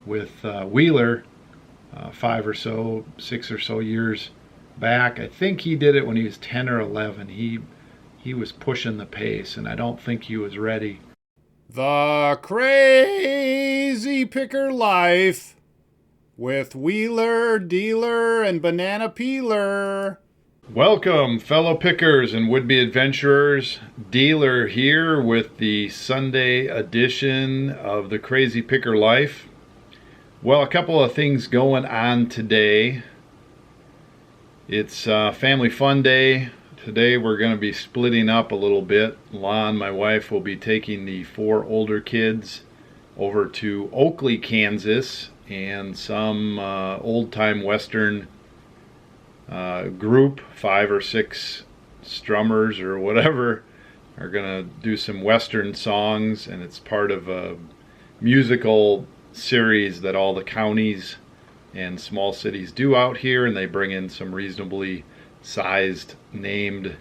with Wheeler 6 or so years back. I think he did it when he was 10 or 11. He was pushing the pace, and I don't think he was ready. The Crazy Picker Life with Wheeler, Dealer, and Banana Peeler. Welcome, fellow pickers and would-be adventurers. Dealer here with the Sunday edition of the Crazy Picker Life. Well, a couple of things going on today. It's Family Fun Day. Today we're going to be splitting up a little bit. Lon, my wife, will be taking the 4 older kids over to Oakley, Kansas, and some old-time Western group, 5 or 6 strummers or whatever, are going to do some Western songs, and it's part of a musical series that all the counties and small cities do out here, and they bring in some reasonably sized named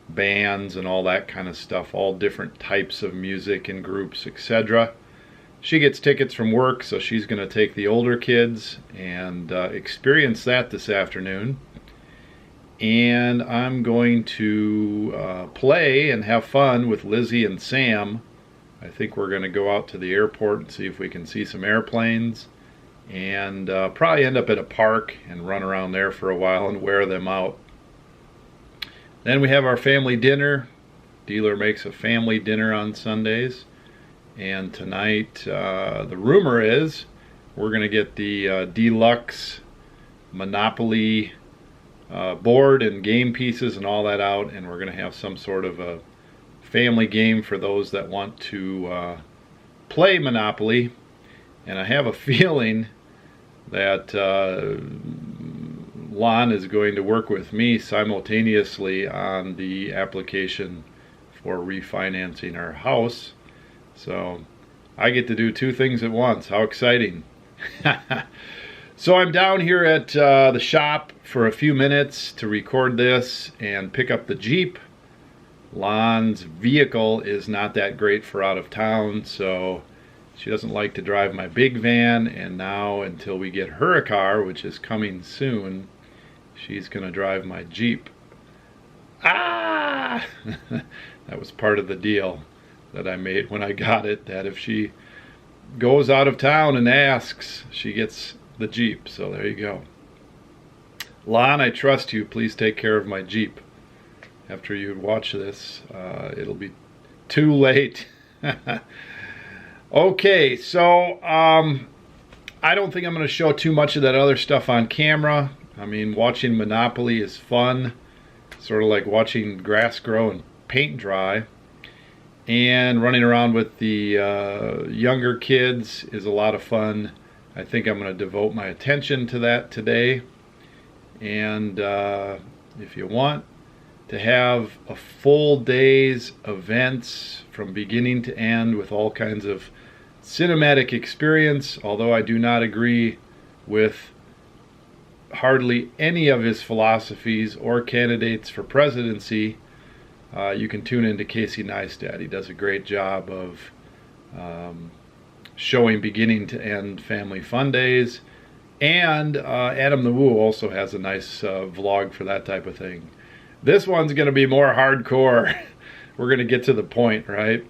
bands and all that kind of stuff, all different types of music and groups, etc. She gets tickets from work, so she's going to take the older kids and experience that this afternoon. And I'm going to play and have fun with Lizzie and Sam. I think we're going to go out to the airport and see if we can see some airplanes, and probably end up at a park and run around there for a while and wear them out. Then we have our family dinner. Dealer makes a family dinner on Sundays. And tonight, the rumor is we're going to get the deluxe Monopoly board and game pieces and all that out, and we're going to have some sort of a family game for those that want to play Monopoly. And I have a feeling that Lon is going to work with me simultaneously on the application for refinancing our house. So I get to do 2 things at once. How exciting. So I'm down here at the shop for a few minutes to record this and pick up the Jeep. Lon's vehicle is not that great for out of town, so she doesn't like to drive my big van, and now until we get her a car, which is coming soon, she's going to drive my Jeep. Ah! That was part of the deal that I made when I got it, that if she goes out of town and asks, she gets the Jeep. So there you go. Lon, I trust you. Please take care of my Jeep. After you watch this, it'll be too late. Okay, so I don't think I'm going to show too much of that other stuff on camera. I mean, watching Monopoly is fun, sort of like watching grass grow and paint dry. And running around with the younger kids is a lot of fun. I think I'm going to devote my attention to that today. And if you want to have a full day's events from beginning to end with all kinds of cinematic experience, although I do not agree with hardly any of his philosophies or candidates for presidency, you can tune into Casey Neistat. He does a great job of showing beginning to end family fun days. And Adam the Woo also has a nice vlog for that type of thing. This one's going to be more hardcore. We're going to get to the point, right?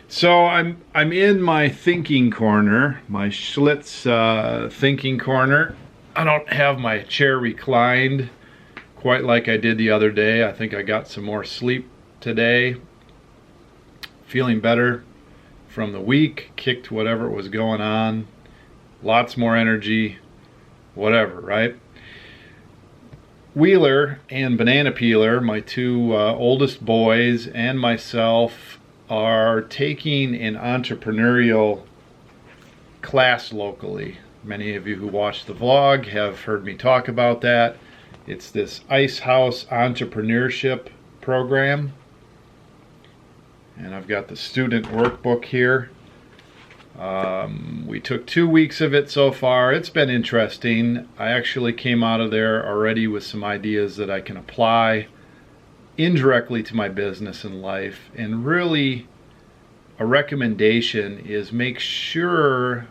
So I'm in my thinking corner, my Schlitz thinking corner. I don't have my chair reclined quite like I did the other day. I think I got some more sleep today. Feeling better from the week, kicked whatever was going on. Lots more energy, whatever, right? Wheeler and Banana Peeler, my 2 oldest boys, and myself are taking an entrepreneurial class locally. Many of you who watch the vlog have heard me talk about that. It's this Ice House Entrepreneurship program. And I've got the student workbook here. We took 2 weeks of it so far. It's been interesting. I actually came out of there already with some ideas that I can apply indirectly to my business and life. And really, a recommendation is make sure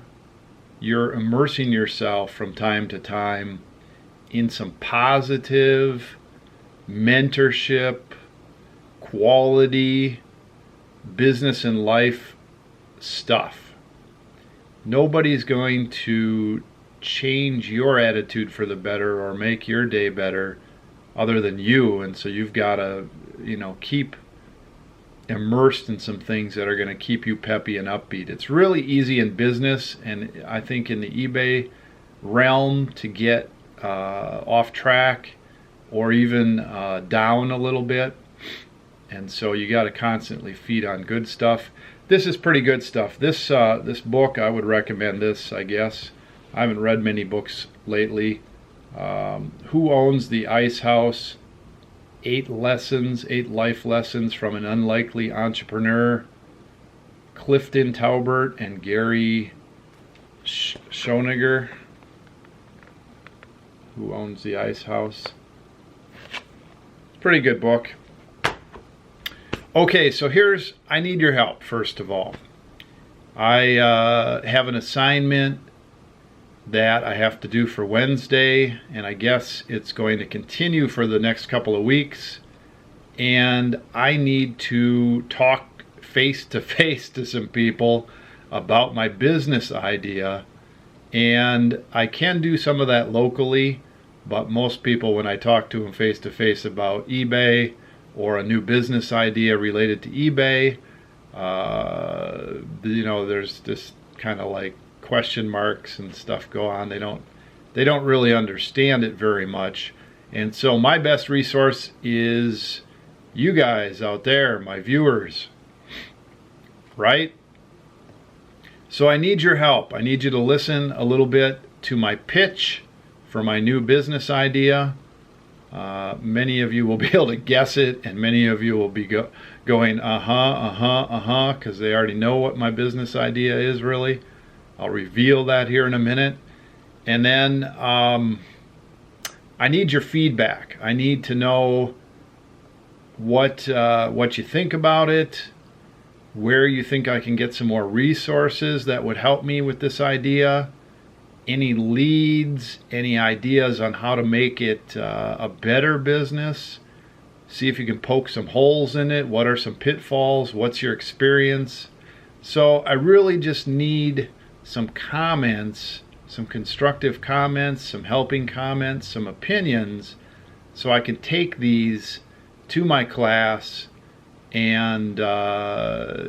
you're immersing yourself from time to time in some positive mentorship, quality, business and life stuff. Nobody's going to change your attitude for the better or make your day better other than you. And so you've got to, keep immersed in some things that are going to keep you peppy and upbeat. It's really easy in business, and I think in the eBay realm, to get off track or even down a little bit. And so you got to constantly feed on good stuff. This is pretty good stuff. This book, I would recommend this, I guess. I haven't read many books lately. Who Owns the Ice House? 8 life lessons from an unlikely entrepreneur. Clifton Taubert and Gary Schoeniger. Who Owns the Ice House? It's a pretty good book. Okay, so I need your help, first of all. I have an assignment that I have to do for Wednesday, and I guess it's going to continue for the next couple of weeks. And I need to talk face to face to some people about my business idea. And I can do some of that locally, but most people, when I talk to them face to face about eBay or a new business idea related to eBay, there's this kind of like question marks and stuff go on. They don't really understand it very much. And so my best resource is you guys out there, my viewers, right? So I need your help. I need you to listen a little bit to my pitch for my new business idea. Many of you will be able to guess it, and many of you will be going, because they already know what my business idea is really. I'll reveal that here in a minute. And then I need your feedback. I need to know what you think about it, where you think I can get some more resources that would help me with this idea, any leads, any ideas on how to make it a better business. See if you can poke some holes in it. What are some pitfalls? What's your experience? So I really just need some comments, some constructive comments, some helping comments, some opinions, so I can take these to my class and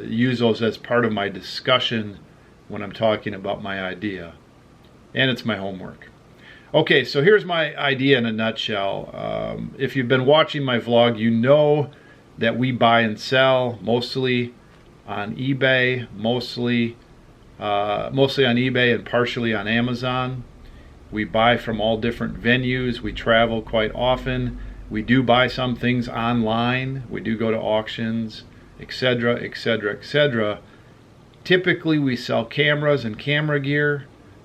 use those as part of my discussion when I'm talking about my idea. And it's my homework. Okay, so here's my idea in a nutshell. If you've been watching my vlog, you know that we buy and sell mostly on eBay, mostly on eBay and partially on Amazon. We buy from all different venues. We travel quite often. We do buy some things online. We do go to auctions, etc., etc., etc. Typically, we sell cameras and camera gear.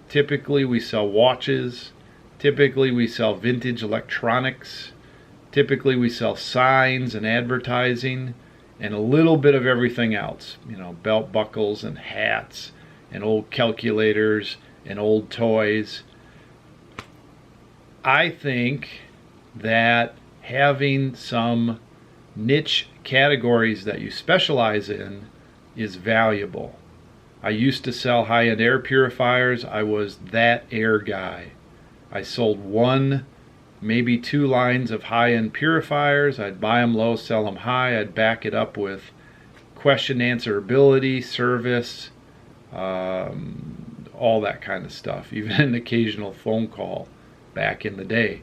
Typically, we sell watches. Typically, we sell vintage electronics. Typically, we sell signs and advertising and a little bit of everything else. Belt buckles and hats and old calculators and old toys. I think that having some niche categories that you specialize in is valuable. I used to sell high-end air purifiers. I was that air guy. I sold 1, maybe 2 lines of high-end purifiers. I'd buy them low, sell them high. I'd back it up with question answerability, service, all that kind of stuff, even an occasional phone call back in the day.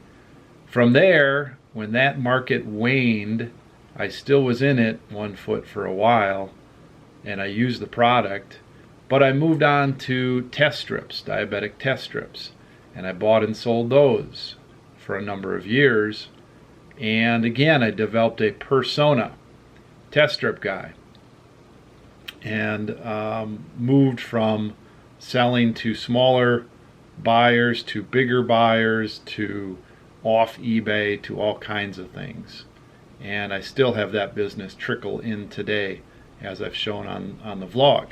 From there, when that market waned, I still was in it 1 foot for a while, and I used the product, but I moved on to test strips, diabetic test strips, and I bought and sold those for a number of years. And again, I developed a persona, test strip guy, and moved from selling to smaller buyers to bigger buyers to off eBay to all kinds of things. And I still have that business trickle in today, as I've shown on the vlog.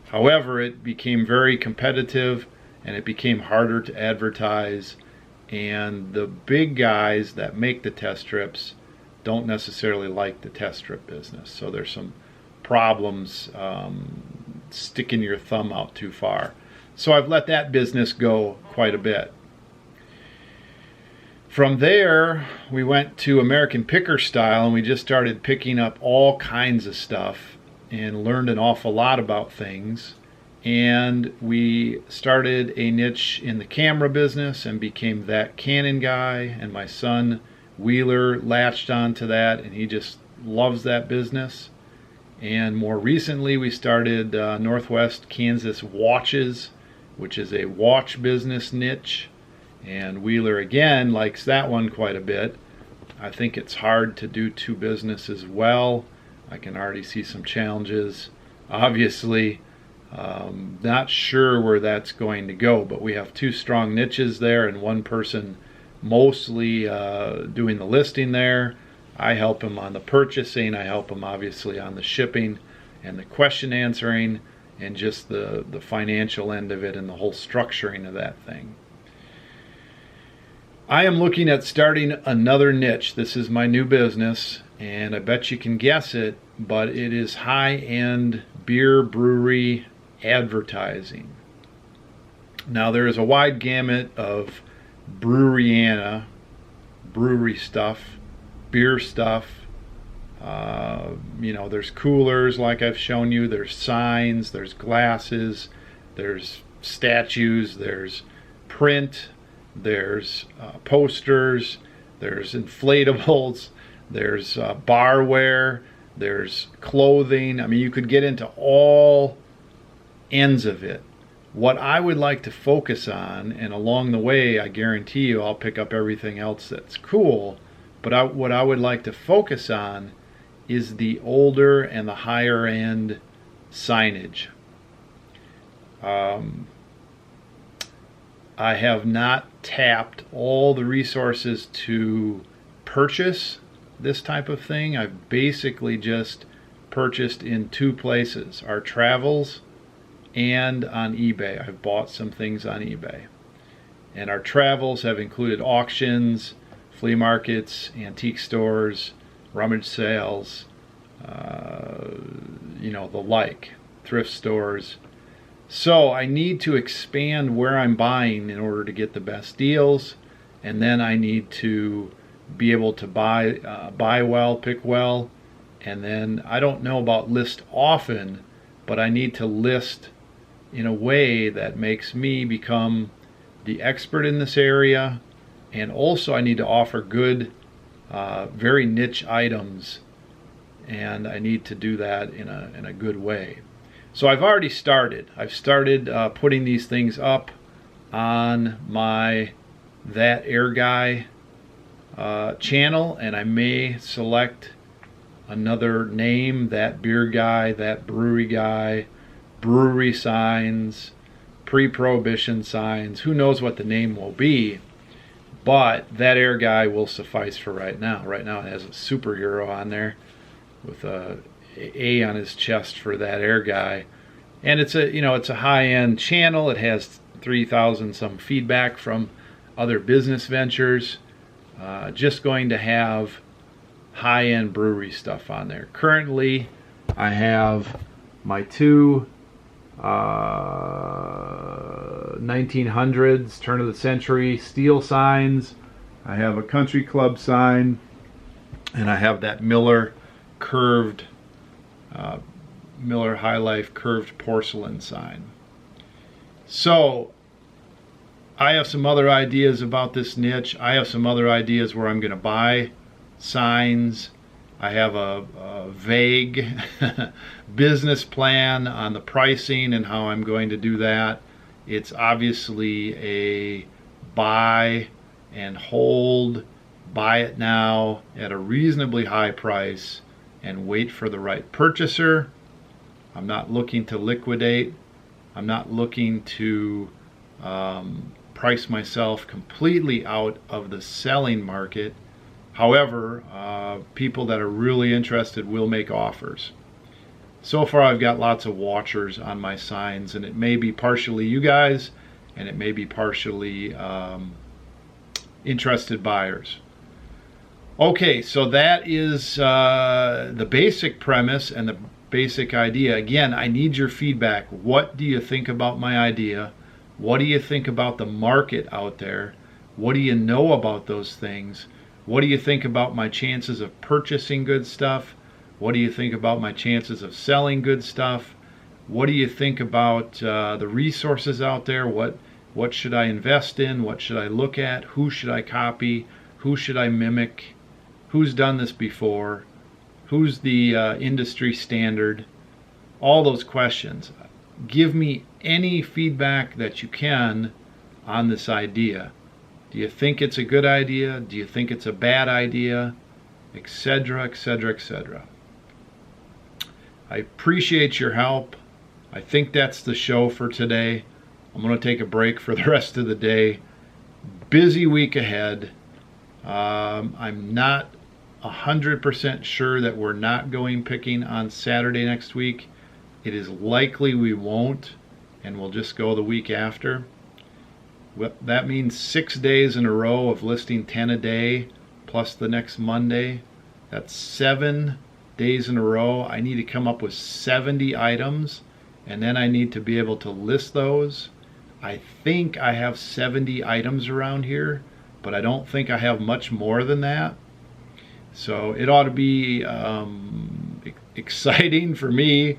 However, it became very competitive and it became harder to advertise. And the big guys that make the test strips don't necessarily like the test strip business. So there's some problems sticking your thumb out too far. So I've let that business go quite a bit. From there, we went to American Picker Style, and we just started picking up all kinds of stuff and learned an awful lot about things. And we started a niche in the camera business and became that Canon guy. And my son Wheeler latched onto that, and he just loves that business. And more recently, we started Northwest Kansas Watches, which is a watch business niche. And Wheeler, again, likes that one quite a bit. I think it's hard to do two businesses well. I can already see some challenges. Obviously, not sure where that's going to go, but we have two strong niches there and one person mostly doing the listing there. I help him on the purchasing. I help him obviously on the shipping and the question answering and just the financial end of it and the whole structuring of that thing. I am looking at starting another niche. This is my new business, and I bet you can guess it, but it is high-end beer brewery advertising. Now, there is a wide gamut of brewery stuff, beer stuff. There's coolers like I've shown you, there's signs, there's glasses, there's statues, there's print, there's posters, there's inflatables, there's barware, there's clothing. I mean, you could get into all ends of it. What I would like to focus on, and along the way, I guarantee you I'll pick up everything else that's cool, but what I would like to focus on is the older and the higher end signage. I have not tapped all the resources to purchase this type of thing. I've basically just purchased in two places, our travels and on eBay. I've bought some things on eBay. And our travels have included auctions, flea markets, antique stores, rummage sales, the like, thrift stores. So I need to expand where I'm buying in order to get the best deals, and then I need to be able to buy well, pick well, and then I don't know about list often, but I need to list in a way that makes me become the expert in this area, and also I need to offer good, very niche items, and I need to do that in a good way. So I've already started. I've started putting these things up on my That Air Guy channel, and I may select another name, That Beer Guy, That Brewery Guy, brewery signs, pre-prohibition signs. Who knows what the name will be, but That Air Guy will suffice for right now. Right now it has a superhero on there with a on his chest for That Air Guy, and it's a high-end channel. It has 3,000 some feedback from other business ventures. Just going to have high-end brewery stuff on there. Currently I have my two 1900s turn of the century steel signs. I have a country club sign, and I have that Miller curved Miller High Life curved porcelain sign. So I have some other ideas about this niche. I have some other ideas where I'm going to buy signs. I have a vague business plan on the pricing and how I'm going to do that. It's obviously a buy and hold, buy it now at a reasonably high price and wait for the right purchaser. I'm not looking to liquidate. I'm not looking to price myself completely out of the selling market. However, people that are really interested will make offers. So far I've got lots of watchers on my signs, and it may be partially you guys, and it may be partially interested buyers. Okay, so that is the basic premise and the basic idea. Again, I need your feedback. What do you think about my idea? What do you think about the market out there? What do you know about those things? What do you think about my chances of purchasing good stuff? What do you think about my chances of selling good stuff? What do you think about the resources out there? What should I invest in? What should I look at? Who should I copy? Who should I mimic? Who's done this before? Who's the industry standard? All those questions. Give me any feedback that you can on this idea. Do you think it's a good idea? Do you think it's a bad idea? Etc., etc., etc. I appreciate your help. I think that's the show for today. I'm going to take a break for the rest of the day. Busy week ahead. I'm not 100% sure that we're not going picking on Saturday next week. It is likely we won't, and we'll just go the week after. Well, that means 6 days in a row of listing 10 a day, plus the next Monday. That's 7 days in a row. I need to come up with 70 items, and then I need to be able to list those. I think I have 70 items around here, but I don't think I have much more than that. So it ought to be exciting for me,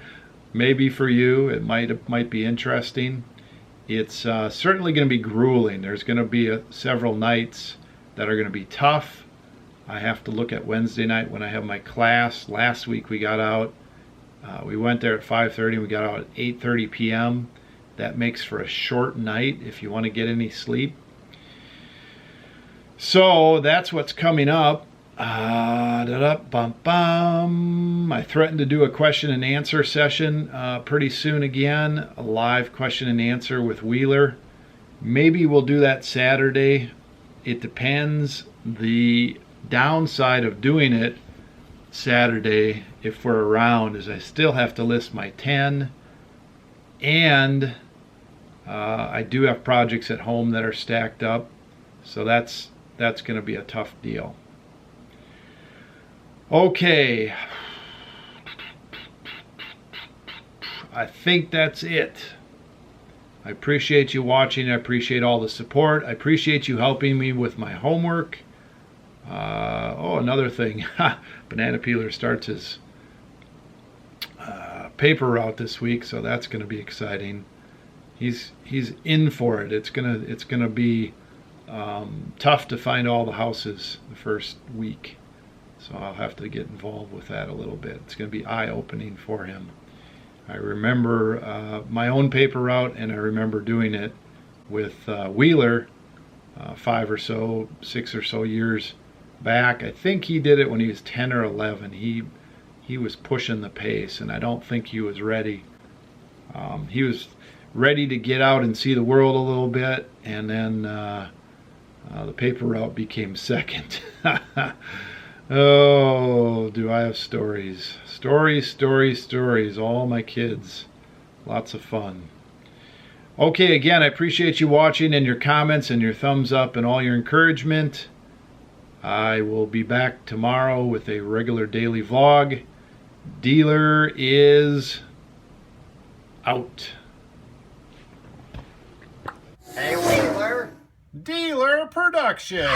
maybe for you. It might be interesting. It's certainly going to be grueling. There's going to be several nights that are going to be tough. I have to look at Wednesday night when I have my class. Last week we got out. We went there at 5:30 and we got out at 8:30 p.m. That makes for a short night if you want to get any sleep. So that's what's coming up. I threatened to do a question and answer session pretty soon again, a live question and answer with Wheeler. Maybe we'll do that Saturday. It depends. The downside of doing it Saturday, if we're around, is I still have to list my 10, and I do have projects at home that are stacked up, so that's going to be a tough deal. Okay, I think that's it. I appreciate you watching. I appreciate all the support. I appreciate you helping me with my homework. Another thing, Banana Peeler starts his paper route this week, so that's going to be exciting. He's in for it. It's gonna be tough to find all the houses the first week. So I'll have to get involved with that a little bit. It's going to be eye-opening for him. I remember my own paper route, and I remember doing it with Wheeler 6 or so years back. I think he did it when he was 10 or 11. He was pushing the pace, and I don't think he was ready. He was ready to get out and see the world a little bit, and then the paper route became second. Oh, do I have stories. Stories. All my kids. Lots of fun. Okay, again, I appreciate you watching and your comments and your thumbs up and all your encouragement. I will be back tomorrow with a regular daily vlog. Dealer is out. Hey, Wheeler. Dealer Production.